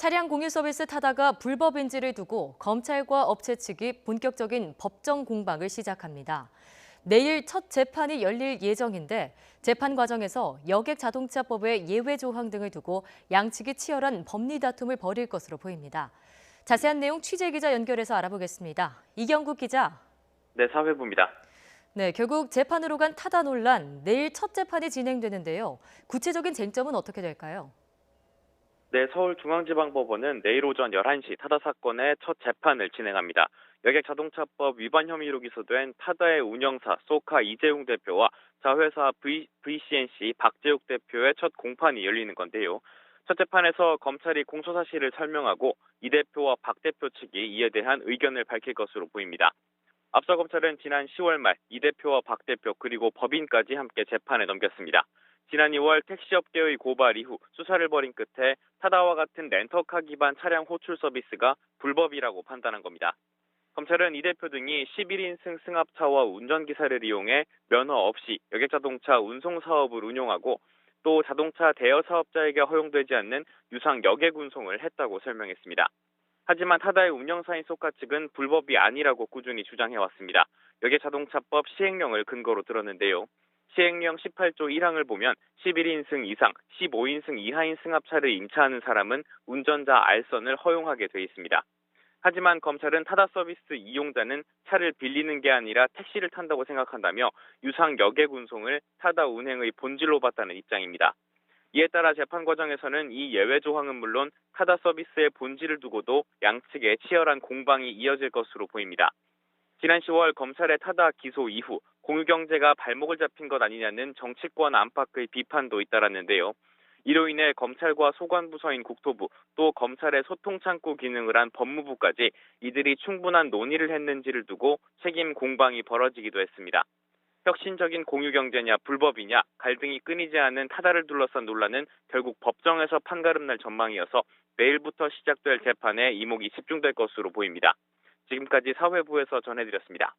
차량 공유 서비스 타다가 불법인지를 두고 검찰과 업체 측이 본격적인 법정 공방을 시작합니다. 내일 첫 재판이 열릴 예정인데 재판 과정에서 여객자동차법의 예외 조항 등을 두고 양측이 치열한 법리 다툼을 벌일 것으로 보입니다. 자세한 내용 취재기자 연결해서 알아보겠습니다. 이경국 기자. 네, 사회부입니다. 네, 결국 재판으로 간 타다 논란, 내일 첫 재판이 진행되는데요. 구체적인 쟁점은 어떻게 될까요? 네, 서울중앙지방법원은 내일 오전 11시 타다 사건의 첫 재판을 진행합니다. 여객자동차법 위반 혐의로 기소된 타다의 운영사 소카 이재용 대표와 자회사 VCNC 박재욱 대표의 첫 공판이 열리는 건데요. 첫 재판에서 검찰이 공소 사실을 설명하고 이 대표와 박 대표 측이 이에 대한 의견을 밝힐 것으로 보입니다. 앞서 검찰은 지난 10월 말 이 대표와 박 대표 그리고 법인까지 함께 재판에 넘겼습니다. 지난 2월 택시업계의 고발 이후 수사를 벌인 끝에 타다와 같은 렌터카 기반 차량 호출 서비스가 불법이라고 판단한 겁니다. 검찰은 이 대표 등이 11인승 승합차와 운전기사를 이용해 면허 없이 여객자동차 운송 사업을 운용하고 또 자동차 대여 사업자에게 허용되지 않는 유상 여객 운송을 했다고 설명했습니다. 하지만 타다의 운영사인 소카 측은 불법이 아니라고 꾸준히 주장해왔습니다. 여객자동차법 시행령을 근거로 들었는데요. 시행령 18조 1항을 보면 11인승 이상, 15인승 이하인 승합차를 임차하는 사람은 운전자 알선을 허용하게 돼 있습니다. 하지만 검찰은 타다 서비스 이용자는 차를 빌리는 게 아니라 택시를 탄다고 생각한다며 유상 여객 운송을 타다 운행의 본질로 봤다는 입장입니다. 이에 따라 재판 과정에서는 이 예외 조항은 물론 타다 서비스의 본질을 두고도 양측의 치열한 공방이 이어질 것으로 보입니다. 지난 10월 검찰의 타다 기소 이후 공유경제가 발목을 잡힌 것 아니냐는 정치권 안팎의 비판도 잇따랐는데요. 이로 인해 검찰과 소관부서인 국토부 또 검찰의 소통창구 기능을 한 법무부까지 이들이 충분한 논의를 했는지를 두고 책임 공방이 벌어지기도 했습니다. 혁신적인 공유경제냐 불법이냐 갈등이 끊이지 않는 타다를 둘러싼 논란은 결국 법정에서 판가름날 전망이어서 내일부터 시작될 재판에 이목이 집중될 것으로 보입니다. 지금까지 사회부에서 전해드렸습니다.